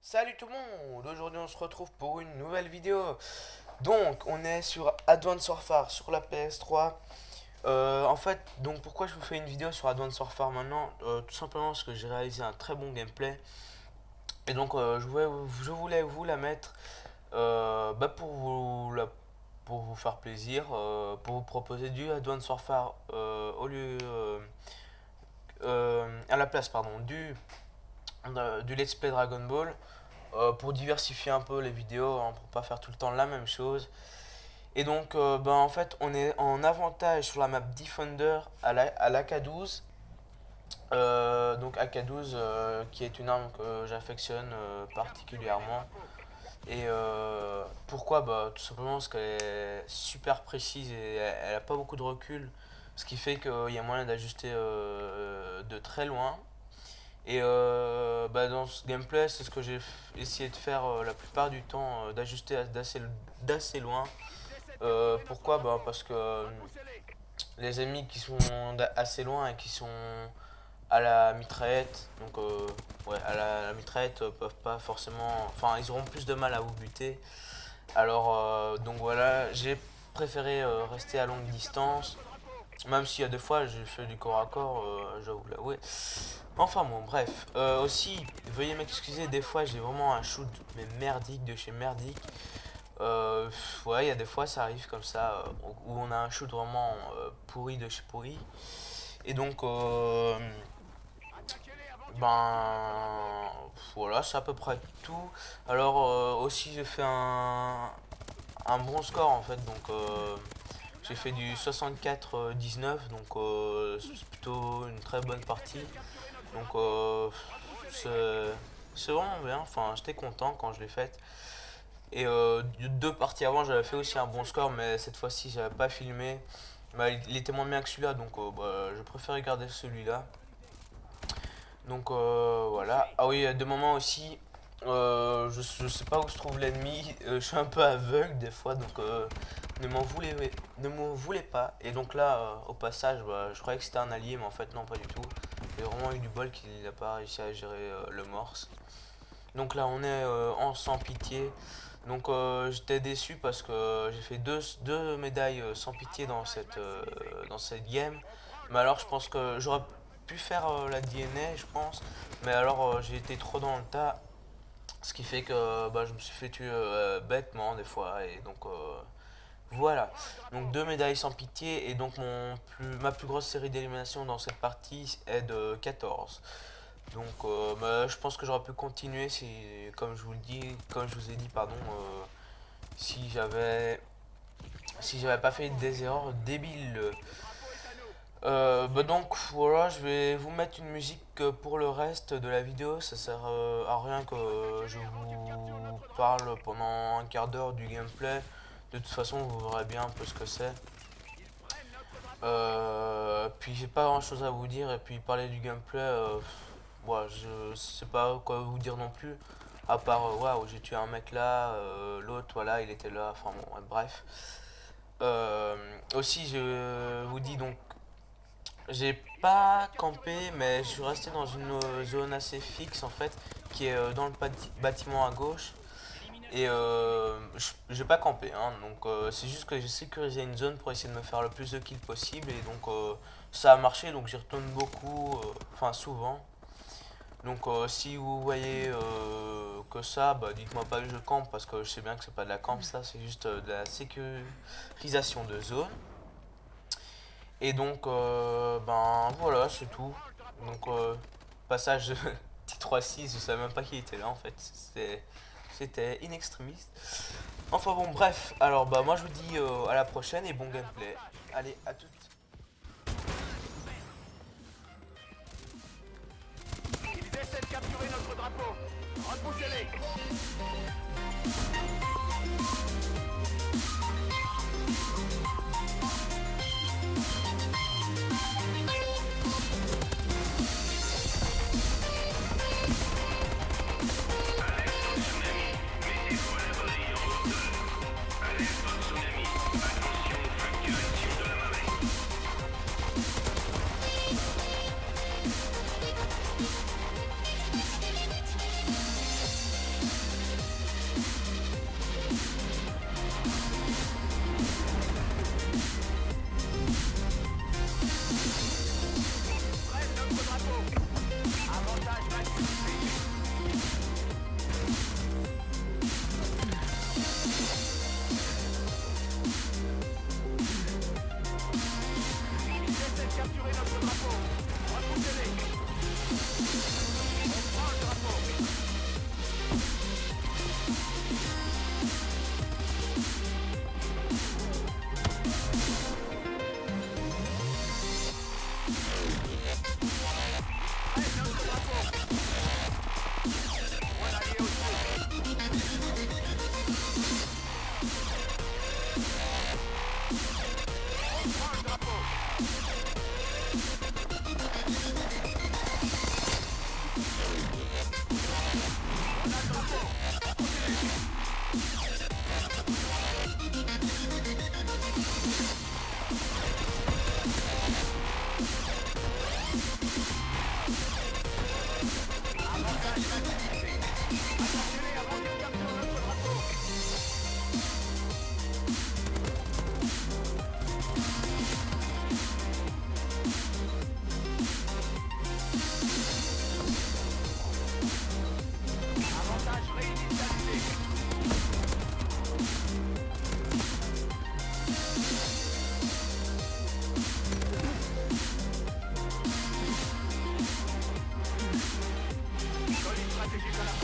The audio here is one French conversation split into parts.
Salut tout le monde, aujourd'hui on se retrouve pour une nouvelle vidéo. Donc on est sur Advance Warfare sur la PS3. En fait, donc pourquoi je vous fais une vidéo sur Advance Warfare maintenant? Tout simplement parce que j'ai réalisé un très bon gameplay. Et donc je voulais vous la mettre pour vous faire plaisir, pour vous proposer du Advance Warfare au lieu à la place pardon du Let's Play Dragon Ball. Pour diversifier un peu les vidéos, hein, pour pas faire tout le temps la même chose. Et donc, en fait, on est en avantage sur la map Defender à l'AK-12. Donc AK-12 qui est une arme que j'affectionne particulièrement. Et pourquoi? Tout simplement parce qu'elle est super précise et elle a pas beaucoup de recul. Ce qui fait qu'il y a moyen d'ajuster de très loin. Et dans ce gameplay, c'est ce que j'ai essayé de faire la plupart du temps, d'ajuster d'assez loin. Pourquoi? Parce que les ennemis qui sont assez loin et qui sont à la mitraillette, donc ouais, à la mitraillette, peuvent pas forcément. Enfin, ils auront plus de mal à vous buter. Alors, donc voilà, j'ai préféré rester à longue distance. Même s'il y a des fois, j'ai fait du corps à corps, je dois vous l'avouer. Enfin bon, bref. Aussi, veuillez m'excuser, des fois j'ai vraiment un shoot mais merdique de chez merdique. Ouais, il y a des fois ça arrive comme ça, où on a un shoot vraiment pourri de chez pourri. Et donc, voilà, c'est à peu près tout. Alors, aussi j'ai fait un bon score en fait, donc j'ai fait du 64-19, donc c'est plutôt une très bonne partie. Donc c'est c'est vraiment bien, enfin j'étais content quand je l'ai faite. Et deux parties avant j'avais fait aussi un bon score, mais cette fois-ci j'avais pas filmé. Il était moins bien que celui-là, donc je préfère garder celui-là. Donc voilà. Ah oui, à des moments aussi, je sais pas où se trouve l'ennemi. Je suis un peu aveugle des fois, donc ne m'en voulez pas. Et donc là, au passage, je croyais que c'était un allié, mais en fait non, pas du tout. J'ai vraiment eu du bol qu'il n'a pas réussi à gérer le morse. Donc là, on est en sans pitié. Donc j'étais déçu parce que j'ai fait deux médailles sans pitié dans cette game. Mais alors je pense que j'aurais pu faire la DNA, je pense. Mais alors j'ai été trop dans le tas. Ce qui fait que je me suis fait tuer bêtement des fois. Et donc voilà. Donc deux médailles sans pitié. Et donc ma plus grosse série d'élimination dans cette partie est de 14. Donc je pense que j'aurais pu continuer si, comme je vous ai dit, pardon, si j'avais pas fait des erreurs débiles. Donc voilà, je vais vous mettre une musique pour le reste de la vidéo. Ça sert à rien que je vous parle pendant un quart d'heure du gameplay. De toute façon, vous verrez bien un peu ce que c'est. Puis j'ai pas grand chose à vous dire. Et puis parler du gameplay, ouais, je sais pas quoi vous dire non plus. À part, waouh, j'ai tué un mec là, l'autre, voilà, il était là. Enfin bon, ouais, bref. Aussi, je vous dis donc, j'ai pas campé, mais je suis resté dans une zone assez fixe en fait, qui est dans le bâtiment à gauche. Et j'ai pas campé, hein, donc c'est juste que j'ai sécurisé une zone pour essayer de me faire le plus de kills possible. Et donc ça a marché, donc j'y retourne beaucoup, enfin souvent. Donc si vous voyez que ça, dites-moi pas que je campe parce que je sais bien que c'est pas de la camp, ça c'est juste de la sécurisation de zone. Et donc voilà, c'est tout. Donc passage T36, je savais même pas qui était là en fait. C'était in extremis. Enfin bon, bref. Alors moi je vous dis à la prochaine et bon gameplay. Allez, à toutes. Ils essaient de capturer notre drapeau. Repoussez-les.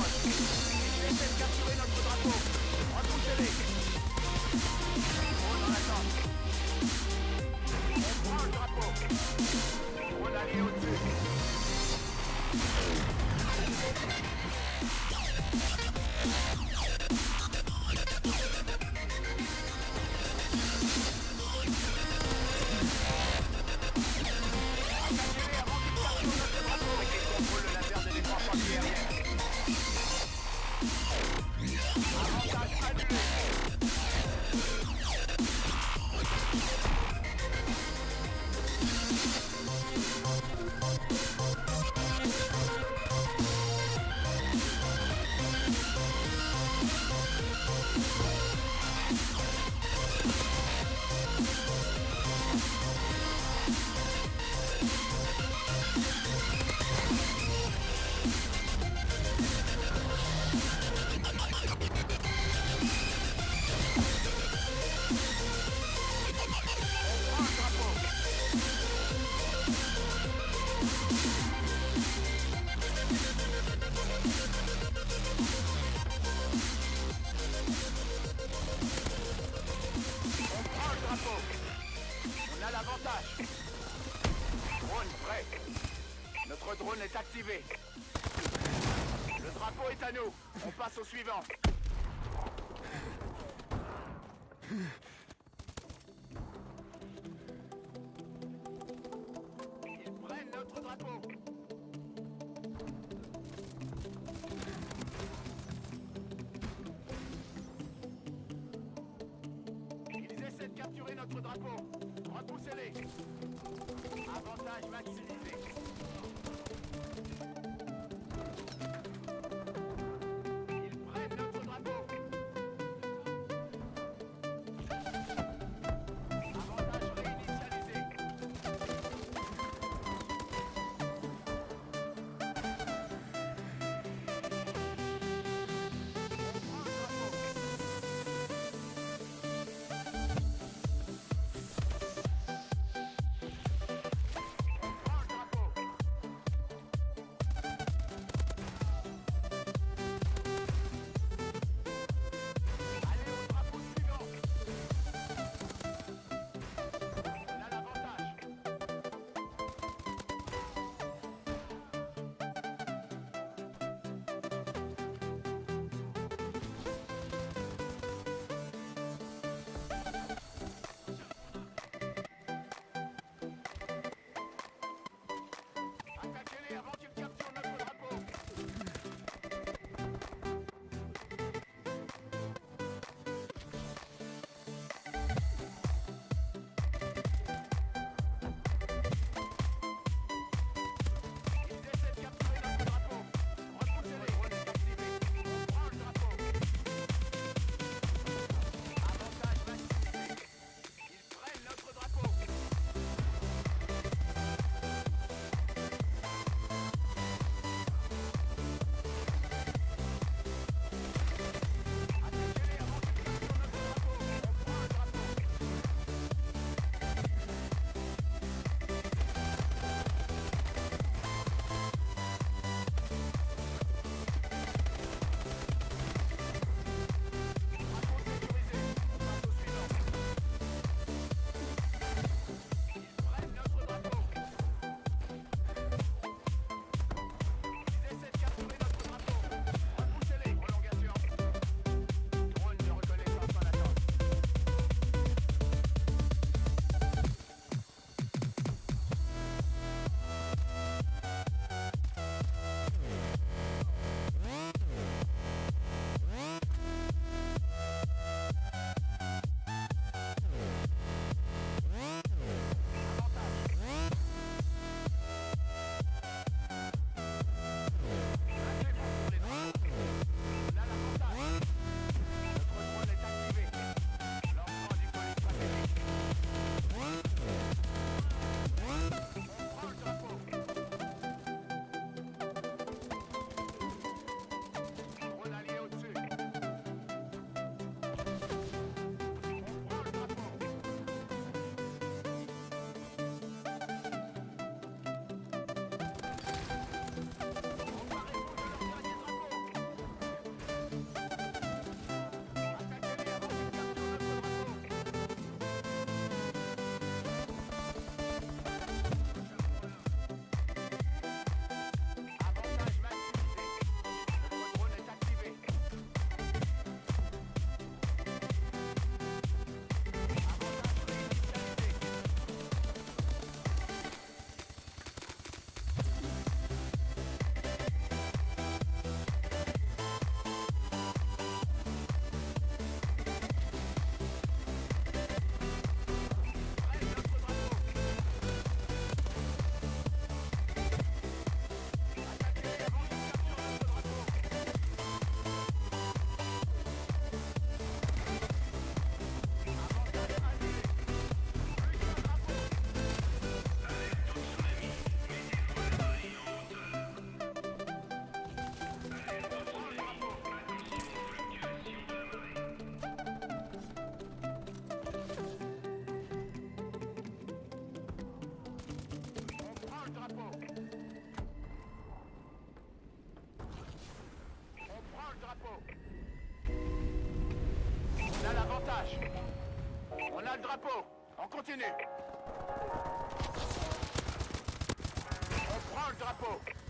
Ils essaient de capturer notre drapeau. Repoussez-les. Drone en attente. On prend le drapeau. Drone allié au-dessus. Attaquez-les avant qu'ils capturent notre drapeau. Et qu'ils contrôlent le laser de défense antiaérienne. Avantage annulé. On a l'avantage. Drone prêt. Notre drone est activé. Le drapeau est à nous. On passe au suivant. Ils prennent notre drapeau. Ils essaient de capturer notre drapeau. Repoussez-les. Avantage maximisé. Ils prennent notre drapeau. a le drapeau. On continue. On prend le drapeau.